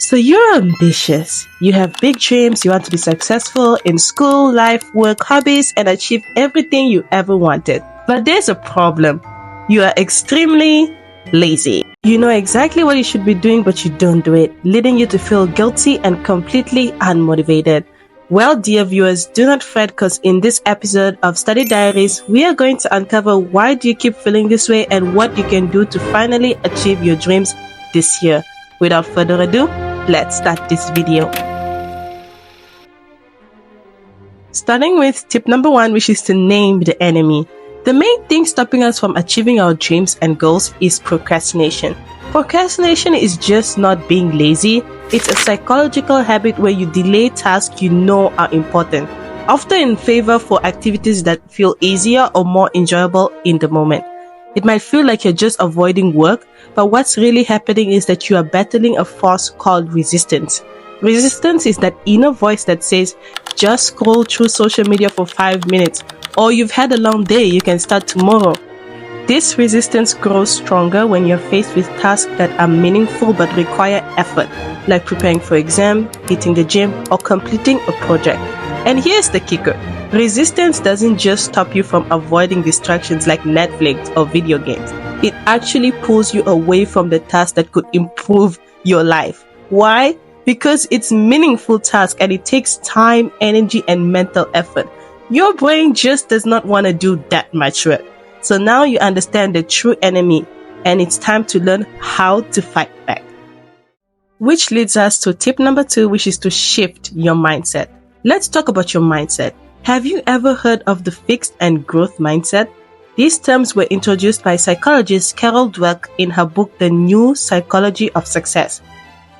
So you're ambitious. You have big dreams. You want to be successful in school, life, work, hobbies, and achieve everything you ever wanted. But there's a problem. You are extremely lazy. You know exactly what you should be doing, but you don't do it, leading you to feel guilty and completely unmotivated. Well, dear viewers, do not fret, because in this episode of Study Diaries, we are going to uncover why do you keep feeling this way and what you can do to finally achieve your dreams this year. Without further ado, let's start this video. Starting with tip number 1, which is to name the enemy. The main thing stopping us from achieving our dreams and goals is procrastination. Procrastination is just not being lazy. It's a psychological habit where you delay tasks you know are important, often in favor for activities that feel easier or more enjoyable in the moment. It might feel like you're just avoiding work, but what's really happening is that you are battling a force called resistance. Resistance is that inner voice that says, just scroll through social media for 5 minutes, or you've had a long day, you can start tomorrow. This resistance grows stronger when you're faced with tasks that are meaningful but require effort, like preparing for exam, hitting the gym, or completing a project. And here's the kicker. Resistance doesn't just stop you from avoiding distractions like Netflix or video games. It actually pulls you away from the task that could improve your life. Why? Because it's a meaningful task and it takes time, energy, and mental effort. Your brain just does not want to do that much work. So now you understand the true enemy, and it's time to learn how to fight back. Which leads us to tip number 2, which is to shift your mindset. Let's talk about your mindset. Have you ever heard of the fixed and growth mindset? These terms were introduced by psychologist Carol Dweck in her book, The New Psychology of Success.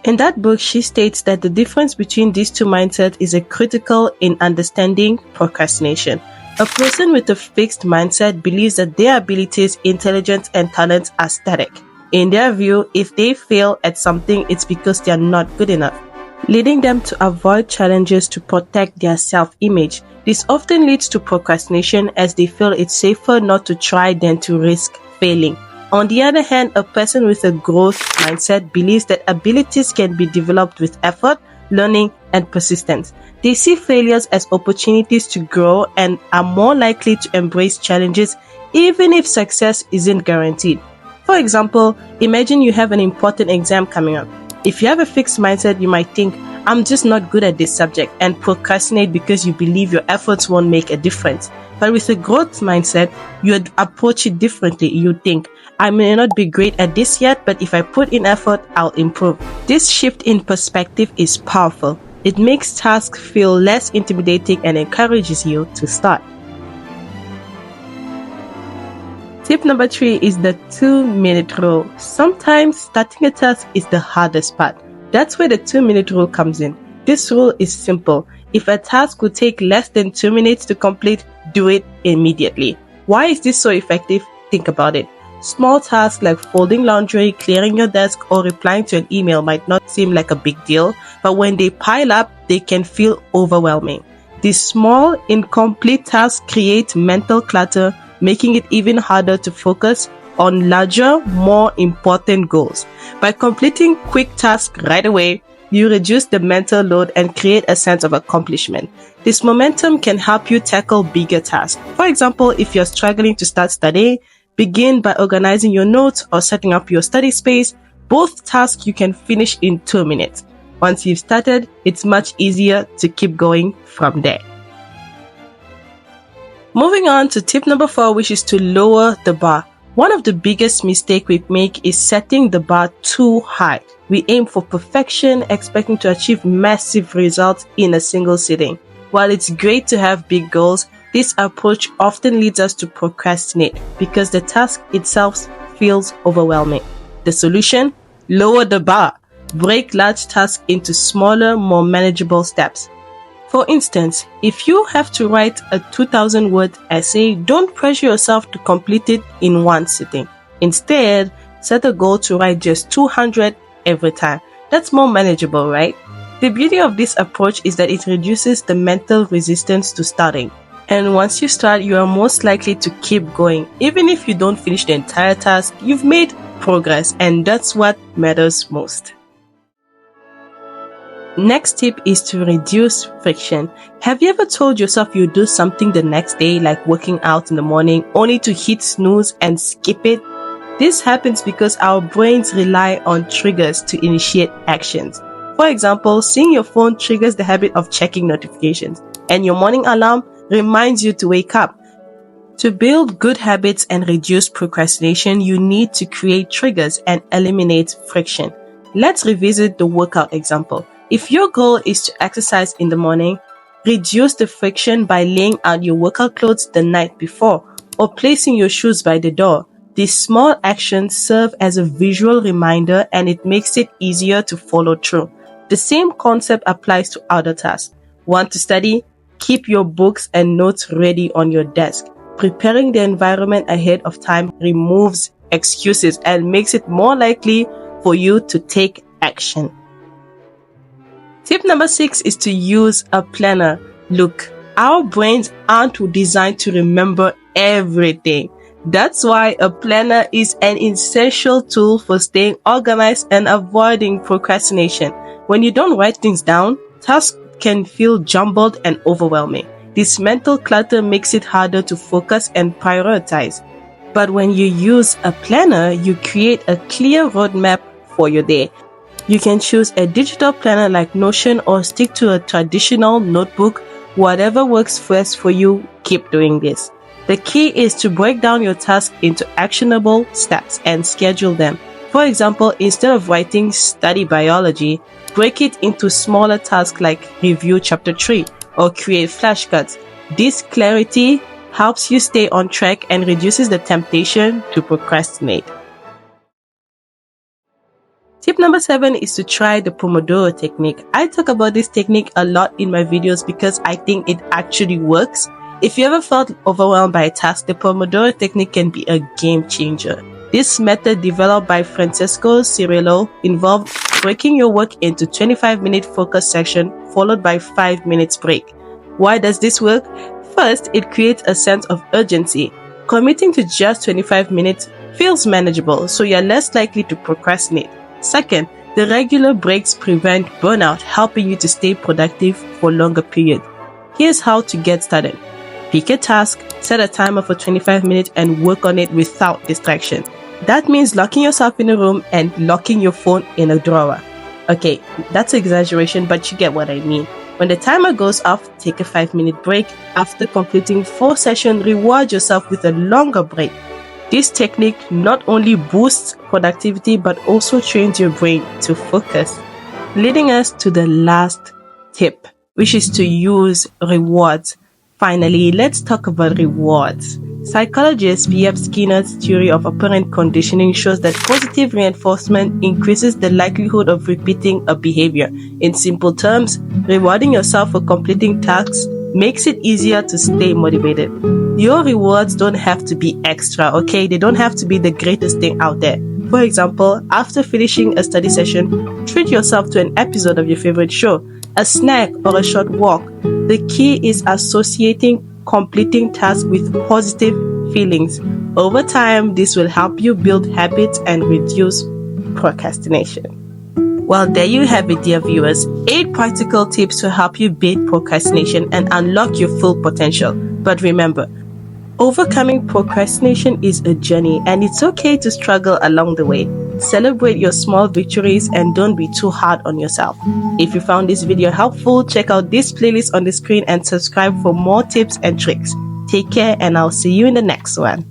In that book, she states that the difference between these two mindsets is critical in understanding procrastination. A person with a fixed mindset believes that their abilities, intelligence, and talents are static. In their view, if they fail at something, it's because they are not good enough, leading them to avoid challenges to protect their self-image. This often leads to procrastination, as they feel it's safer not to try than to risk failing. On the other hand, a person with a growth mindset believes that abilities can be developed with effort, learning, and persistence. They see failures as opportunities to grow and are more likely to embrace challenges even if success isn't guaranteed. For example, imagine you have an important exam coming up. If you have a fixed mindset, you might think, I'm just not good at this subject, and procrastinate because you believe your efforts won't make a difference. But with a growth mindset, you approach it differently. You think, I may not be great at this yet, but if I put in effort, I'll improve. This shift in perspective is powerful. It makes tasks feel less intimidating and encourages you to start. Tip number 3 is the 2-minute rule. Sometimes starting a task is the hardest part. That's where the 2-minute rule comes in. This rule is simple. If a task would take less than 2 minutes to complete, do it immediately. Why is this so effective? Think about it. Small tasks like folding laundry, clearing your desk, or replying to an email might not seem like a big deal, but when they pile up, they can feel overwhelming. These small, incomplete tasks create mental clutter, making it even harder to focus on larger, more important goals. By completing quick tasks right away, you reduce the mental load and create a sense of accomplishment. This momentum can help you tackle bigger tasks. For example, if you're struggling to start studying, begin by organizing your notes or setting up your study space. Both tasks you can finish in 2 minutes. Once you've started, it's much easier to keep going from there. Moving on to tip number 4, which is to lower the bar. One of the biggest mistakes we make is setting the bar too high. We aim for perfection, expecting to achieve massive results in a single sitting. While it's great to have big goals, this approach often leads us to procrastinate because the task itself feels overwhelming. The solution? Lower the bar. Break large tasks into smaller, more manageable steps. For instance, if you have to write a 2,000-word essay, don't pressure yourself to complete it in one sitting. Instead, set a goal to write just 200 every time. That's more manageable, right? The beauty of this approach is that it reduces the mental resistance to starting. And once you start, you are most likely to keep going. Even if you don't finish the entire task, you've made progress, and that's what matters most. Next tip is to reduce friction. Have you ever told yourself you'll do something the next day, like working out in the morning, only to hit snooze and skip it? This happens because our brains rely on triggers to initiate actions. For example, seeing your phone triggers the habit of checking notifications, and your morning alarm reminds you to wake up. To build good habits and reduce procrastination, you need to create triggers and eliminate friction. Let's revisit the workout example. If your goal is to exercise in the morning, reduce the friction by laying out your workout clothes the night before or placing your shoes by the door. These small actions serve as a visual reminder and it makes it easier to follow through. The same concept applies to other tasks. Want to study? Keep your books and notes ready on your desk. Preparing the environment ahead of time removes excuses and makes it more likely for you to take action. Tip number 6 is to use a planner. Look, our brains aren't designed to remember everything. That's why a planner is an essential tool for staying organized and avoiding procrastination. When you don't write things down, tasks can feel jumbled and overwhelming. This mental clutter makes it harder to focus and prioritize. But when you use a planner, you create a clear roadmap for your day. You can choose a digital planner like Notion or stick to a traditional notebook. Whatever works best for you, keep doing this. The key is to break down your task into actionable steps and schedule them. For example, instead of writing study biology, break it into smaller tasks like review chapter 3 or create flashcards. This clarity helps you stay on track and reduces the temptation to procrastinate. Tip number 7 is to try the Pomodoro technique. I talk about this technique a lot in my videos because I think it actually works. If you ever felt overwhelmed by a task, the Pomodoro technique can be a game changer. This method, developed by Francesco Cirillo, involved breaking your work into 25-minute focus section followed by 5 minutes break. Why does this work? First, it creates a sense of urgency. Committing to just 25 minutes feels manageable, so you're less likely to procrastinate. Second, the regular breaks prevent burnout, helping you to stay productive for longer periods. Here's how to get started. Pick a task, set a timer for 25 minutes, and work on it without distraction. That means locking yourself in a room and locking your phone in a drawer. Okay, that's an exaggeration, but you get what I mean. When the timer goes off, take a 5-minute break. After completing 4 sessions, reward yourself with a longer break. This technique not only boosts productivity but also trains your brain to focus. Leading us to the last tip, which is to use rewards. Finally, let's talk about rewards. Psychologist B.F. Skinner's theory of operant conditioning shows that positive reinforcement increases the likelihood of repeating a behavior. In simple terms, rewarding yourself for completing tasks makes it easier to stay motivated. Your rewards don't have to be extra, okay? They don't have to be the greatest thing out there. For example, after finishing a study session, treat yourself to an episode of your favorite show, a snack, or a short walk. The key is associating completing tasks with positive feelings. Over time, this will help you build habits and reduce procrastination. Well, there you have it, dear viewers. 8 practical tips to help you beat procrastination and unlock your full potential. But remember, overcoming procrastination is a journey and it's okay to struggle along the way. Celebrate your small victories and don't be too hard on yourself. If you found this video helpful, check out this playlist on the screen and subscribe for more tips and tricks. Take care and I'll see you in the next one.